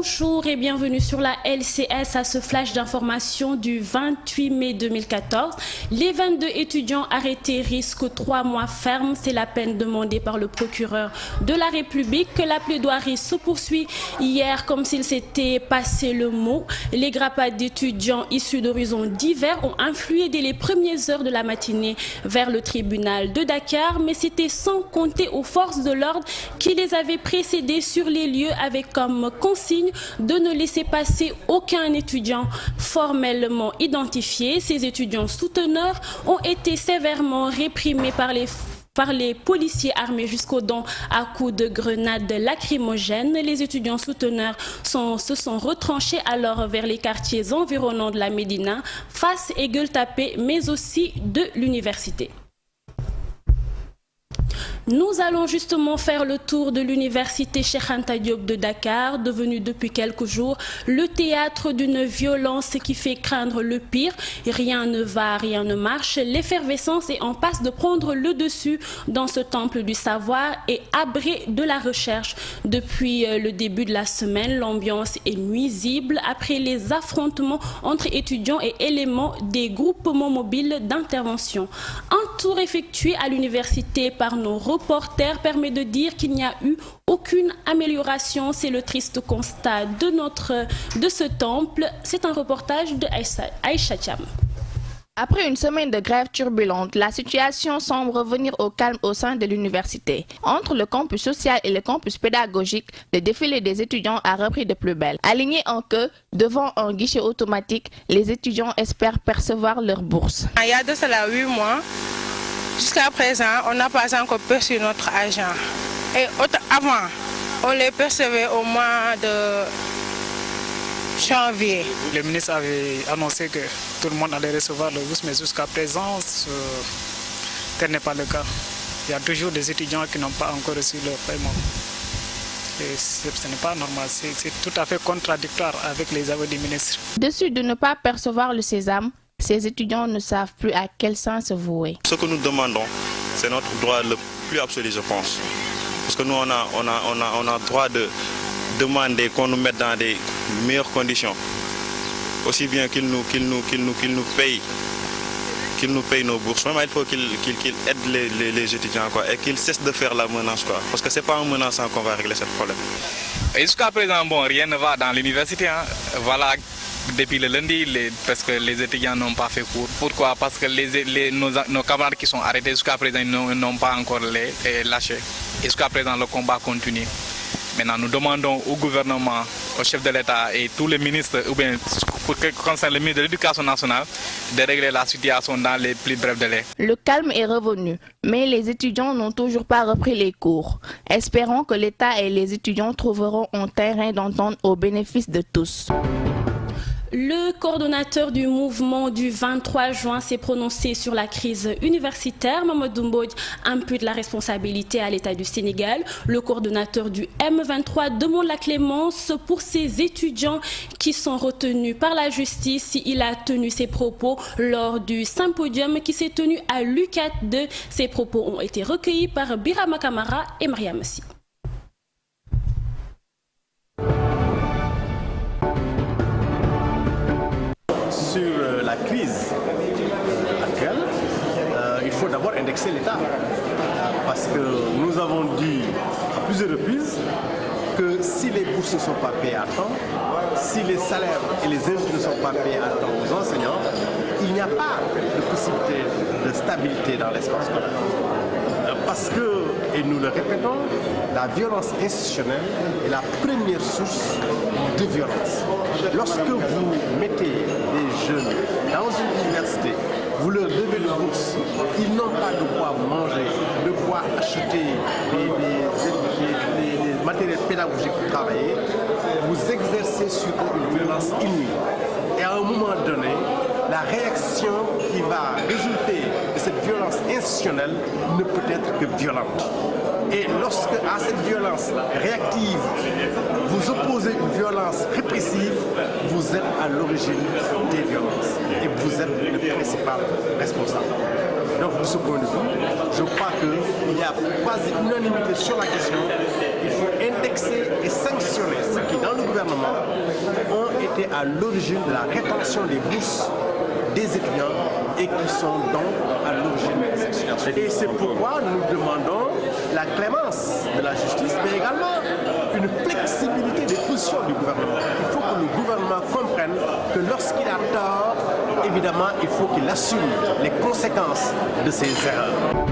Bonjour et bienvenue sur la LCS à ce flash d'information du 28 mai 2014. Les 22 étudiants arrêtés risquent 3 mois ferme. C'est la peine demandée par le procureur de la République. La plaidoirie se poursuit hier comme s'il s'était passé le mot. Les grappades d'étudiants issus d'horizons divers ont influé dès les premières heures de la matinée vers le tribunal de Dakar, mais c'était sans compter aux forces de l'ordre qui les avaient précédés sur les lieux avec comme consigne de ne laisser passer aucun étudiant formellement identifié. Ces étudiants souteneurs ont été sévèrement réprimés par les policiers armés jusqu'aux dents à coups de grenades lacrymogènes. Les étudiants souteneurs se sont retranchés alors vers les quartiers environnants de la Médina, Fass et Gueule-Tapée, mais aussi de l'université. Nous allons justement faire le tour de l'université Cheikh Anta Diop de Dakar, devenue depuis quelques jours le théâtre d'une violence qui fait craindre le pire. Rien ne va, rien ne marche. L'effervescence est en passe de prendre le dessus dans ce temple du savoir et abré de la recherche. Depuis le début de la semaine, l'ambiance est nuisible après les affrontements entre étudiants et éléments des groupements mobiles d'intervention. Un tour effectué à l'université par nos reporters permet de dire qu'il n'y a eu aucune amélioration. C'est le triste constat de ce temple. C'est un reportage de Aïcha Cham. Après une semaine de grève turbulente, la situation semble revenir au calme au sein de l'université. Entre le campus social et le campus pédagogique, le défilé des étudiants a repris de plus belle. Alignés en queue, devant un guichet automatique, les étudiants espèrent percevoir leur bourse. Il y a de cela 8 mois. Jusqu'à présent, on n'a pas encore perçu notre argent. Et avant, on les percevait au mois de janvier. Le ministre avait annoncé que tout le monde allait recevoir le bourse, mais jusqu'à présent, tel n'est pas le cas. Il y a toujours des étudiants qui n'ont pas encore reçu leur paiement. Et ce n'est pas normal, c'est tout à fait contradictoire avec les aveux du ministre. Déçus de ne pas percevoir le sésame, ces étudiants ne savent plus à quel sens se vouer. Ce que nous demandons, c'est notre droit le plus absolu, je pense. Parce que nous, on a droit de demander qu'on nous mette dans des meilleures conditions. Aussi bien qu'ils nous payent nos bourses. Vraiment, il faut qu'ils aident les étudiants et qu'ils cessent de faire la menace. Parce que ce n'est pas en menaçant qu'on va régler ce problème. Jusqu'à présent, bon, rien ne va dans l'université. Voilà. Depuis le lundi, parce que les étudiants n'ont pas fait cours. Pourquoi? Parce que nos camarades qui sont arrêtés jusqu'à présent n'ont pas encore lâché. Jusqu'à présent, le combat continue. Maintenant, nous demandons au gouvernement, au chef de l'État et tous les ministres, ou bien pour ce qui concerne le ministre de l'Éducation nationale, de régler la situation dans les plus brefs délais. Le calme est revenu, mais les étudiants n'ont toujours pas repris les cours. Espérons que l'État et les étudiants trouveront un terrain d'entente au bénéfice de tous. Le coordonnateur du mouvement du 23 juin s'est prononcé sur la crise universitaire. Mamadou Mbodj impute la responsabilité à l'État du Sénégal. Le coordonnateur du M23 demande la clémence pour ces étudiants qui sont retenus par la justice. Il a tenu ses propos lors du symposium qui s'est tenu à l'UCAT 2. Ces propos ont été recueillis par Birama Kamara et Mariam Assi. Sur la crise actuelle, il faut d'abord indexer l'État. Parce que nous avons dit à plusieurs reprises que si les bourses ne sont pas payées à temps, si les salaires et les impôts ne sont pas payés à temps aux enseignants, il n'y a pas de possibilité de stabilité dans l'espace scolaire. Parce que, et nous le répétons, la violence institutionnelle est la première source de violence. Lorsque vous mettez des jeunes dans une université, vous leur devez le bourse, ils n'ont pas de quoi manger, de quoi acheter des matériels pédagogiques pour travailler, vous exercez sur eux une violence inouïe. Et à un moment donné, la réaction qui va résulter de cette violence institutionnelle ne peut être que violente. Et lorsque à cette violence réactive, vous opposez une violence répressive, vous êtes à l'origine des violences. Et vous êtes le principal responsable. Donc de ce point de vue, je crois qu'il y a quasi unanimité sur la question. Il faut indexer et sanctionner ceux qui, dans le gouvernement, été à l'origine de la rétention des bourses des étudiants et qui sont donc à l'origine de cette situation. Et c'est pourquoi nous demandons la clémence de la justice, mais également une flexibilité des positions du gouvernement. Il faut que le gouvernement comprenne que lorsqu'il a tort, évidemment, il faut qu'il assume les conséquences de ses erreurs.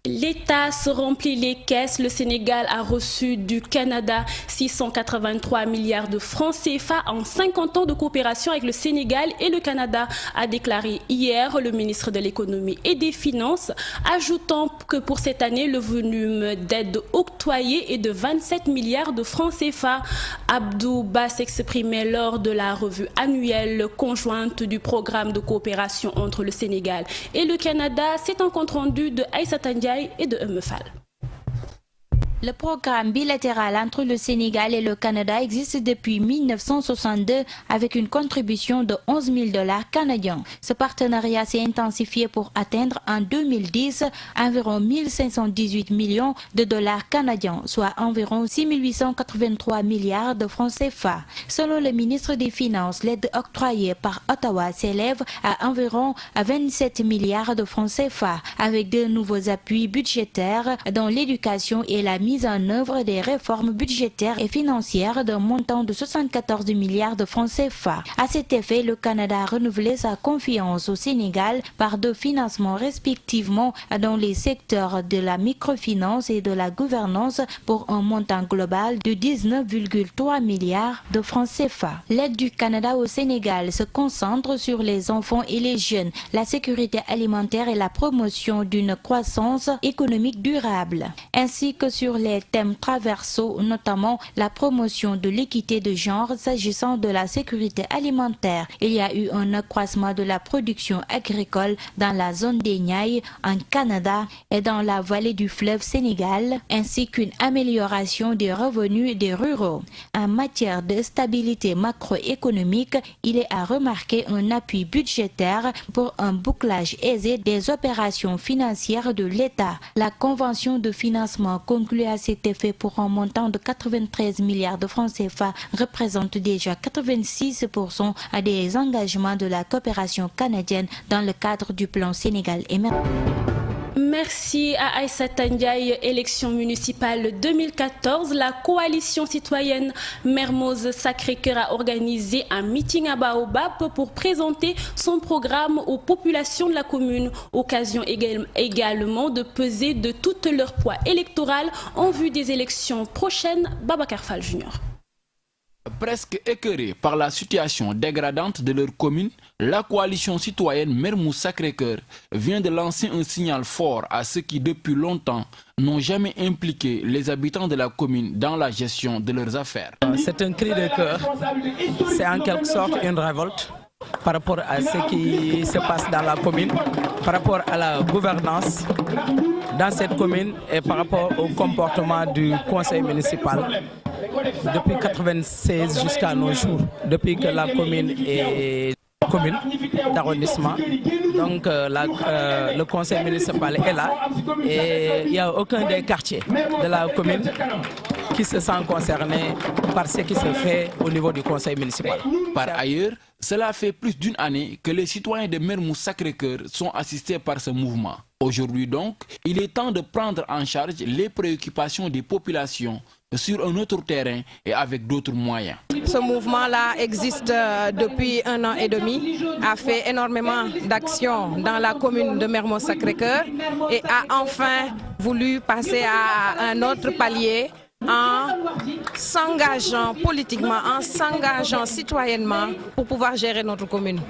L'État se remplit les caisses. Le Sénégal a reçu du Canada 683 milliards de francs CFA en 50 ans de coopération avec le Sénégal et le Canada, a déclaré hier le ministre de l'Économie et des Finances, ajoutant que pour cette année, le volume d'aide octroyée est de 27 milliards de francs CFA. Abdou Ba s'exprimait lors de la revue annuelle conjointe du programme de coopération entre le Sénégal et le Canada. C'est un compte-rendu de Aïssata Ndiaye et de Eumefal. Le programme bilatéral entre le Sénégal et le Canada existe depuis 1962 avec une contribution de 11 000 $ canadiens. Ce partenariat s'est intensifié pour atteindre en 2010 environ 1 518 millions de dollars canadiens, soit environ 6 883 milliards de francs CFA. Selon le ministre des Finances, l'aide octroyée par Ottawa s'élève à environ 27 milliards de francs CFA, avec de nouveaux appuis budgétaires dans l'éducation et la mise en œuvre des réformes budgétaires et financières d'un montant de 74 milliards de francs CFA. À cet effet, le Canada a renouvelé sa confiance au Sénégal par 2 financements respectivement dans les secteurs de la microfinance et de la gouvernance pour un montant global de 19,3 milliards de francs CFA. L'aide du Canada au Sénégal se concentre sur les enfants et les jeunes, la sécurité alimentaire et la promotion d'une croissance économique durable, ainsi que sur les thèmes transversaux, notamment la promotion de l'équité de genre s'agissant de la sécurité alimentaire. Il y a eu un accroissement de la production agricole dans la zone des Niayes en Canada et dans la vallée du fleuve Sénégal, ainsi qu'une amélioration des revenus des ruraux. En matière de stabilité macroéconomique, il est à remarquer un appui budgétaire pour un bouclage aisé des opérations financières de l'État. La convention de financement conclue à cet effet pour un montant de 93 milliards de francs CFA représente déjà 86% des engagements de la coopération canadienne dans le cadre du plan Sénégal émergent. Merci à Aïssata Ndiaye. Élection municipale 2014, la coalition citoyenne Mermoz Sacré-Cœur a organisé un meeting à Baobab pour présenter son programme aux populations de la commune. Occasion également de peser de tout leur poids électoral en vue des élections prochaines. Babacar Fall Junior. Presque écœurée par la situation dégradante de leur commune, la coalition citoyenne Mermoz Sacré-Cœur vient de lancer un signal fort à ceux qui depuis longtemps n'ont jamais impliqué les habitants de la commune dans la gestion de leurs affaires. C'est un cri de cœur, c'est en quelque sorte une révolte par rapport à ce qui se passe dans la commune, par rapport à la gouvernance dans cette commune et par rapport au comportement du conseil municipal. Depuis 1996 jusqu'à nos jours, depuis que la commune est commune d'arrondissement, donc le conseil municipal est là et il n'y a aucun des quartiers de la commune qui se sent concerné par ce qui se fait au niveau du conseil municipal. Par ailleurs, cela fait plus d'une année que les citoyens de Mermoz Sacré-Cœur sont assistés par ce mouvement. Aujourd'hui donc, il est temps de prendre en charge les préoccupations des populations sur un autre terrain et avec d'autres moyens. Ce mouvement-là existe depuis 1 an et demi, a fait énormément d'actions dans la commune de Mermoz Sacré-Cœur et a enfin voulu passer à un autre palier en s'engageant politiquement, en s'engageant citoyennement pour pouvoir gérer notre commune.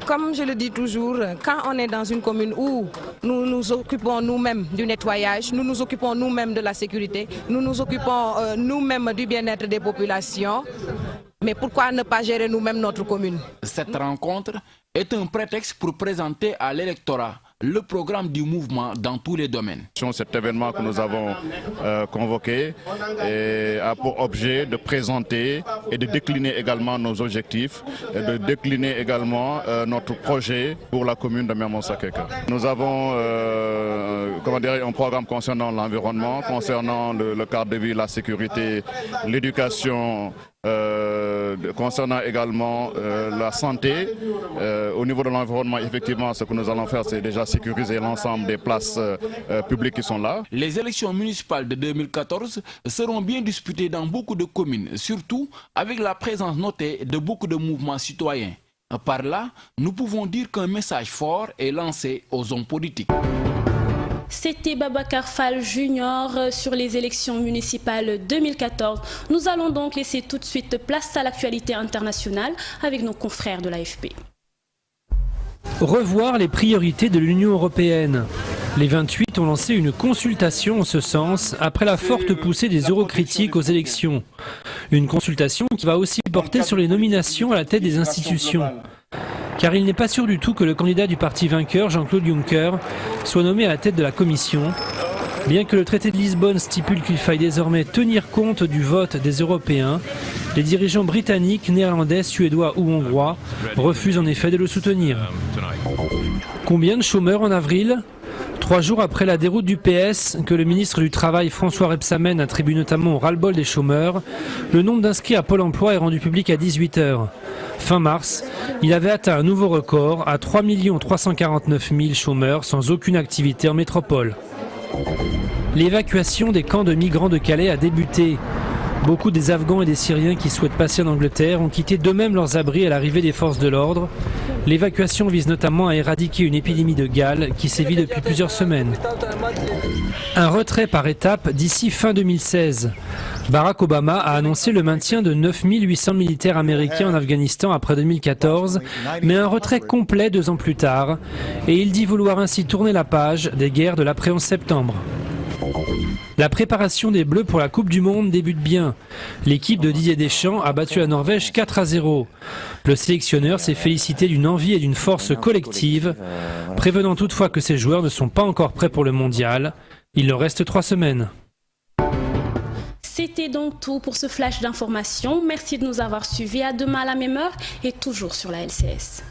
Comme je le dis toujours, quand on est dans une commune où nous nous occupons nous-mêmes du nettoyage, nous nous occupons nous-mêmes de la sécurité, nous nous occupons nous-mêmes du bien-être des populations, mais pourquoi ne pas gérer nous-mêmes notre commune? Cette rencontre est un prétexte pour présenter à l'électorat le programme du mouvement dans tous les domaines. Cet événement que nous avons convoqué a pour objet de présenter et de décliner également nos objectifs, et de décliner également notre projet pour la commune de Mermoz Sacré-Cœur. Nous avons un programme concernant l'environnement, concernant le cadre de vie, la sécurité, l'éducation, Concernant également la santé, au niveau de l'environnement, effectivement, ce que nous allons faire, c'est déjà sécuriser l'ensemble des places publiques qui sont là. Les élections municipales de 2014 seront bien disputées dans beaucoup de communes, surtout avec la présence notée de beaucoup de mouvements citoyens. Par là, nous pouvons dire qu'un message fort est lancé aux hommes politiques. C'était Babacar Fall Junior sur les élections municipales 2014. Nous allons donc laisser tout de suite place à l'actualité internationale avec nos confrères de l'AFP. Revoir les priorités de l'Union européenne. Les 28 ont lancé une consultation en ce sens après la forte poussée des eurocritiques aux élections. Une consultation qui va aussi porter sur les nominations à la tête des institutions. Car il n'est pas sûr du tout que le candidat du parti vainqueur, Jean-Claude Juncker, soit nommé à la tête de la Commission. Bien que le traité de Lisbonne stipule qu'il faille désormais tenir compte du vote des Européens, les dirigeants britanniques, néerlandais, suédois ou hongrois refusent en effet de le soutenir. Combien de chômeurs en avril ? 3 jours après la déroute du PS, que le ministre du Travail François Rebsamen attribue notamment au ras-le-bol des chômeurs, le nombre d'inscrits à Pôle emploi est rendu public à 18 h. Fin mars, il avait atteint un nouveau record à 3 349 000 chômeurs sans aucune activité en métropole. L'évacuation des camps de migrants de Calais a débuté. Beaucoup des Afghans et des Syriens qui souhaitent passer en Angleterre ont quitté d'eux-mêmes leurs abris à l'arrivée des forces de l'ordre. L'évacuation vise notamment à éradiquer une épidémie de gale qui sévit depuis plusieurs semaines. Un retrait par étapes d'ici fin 2016. Barack Obama a annoncé le maintien de 9 800 militaires américains en Afghanistan après 2014, mais un retrait complet 2 ans plus tard. Et il dit vouloir ainsi tourner la page des guerres de l'après-11 septembre. La préparation des Bleus pour la Coupe du Monde débute bien. L'équipe de Didier Deschamps a battu la Norvège 4-0. Le sélectionneur s'est félicité d'une envie et d'une force collective, prévenant toutefois que ses joueurs ne sont pas encore prêts pour le mondial. Il leur reste 3 semaines. C'était donc tout pour ce flash d'information. Merci de nous avoir suivis. À demain à la même heure et toujours sur la LCS.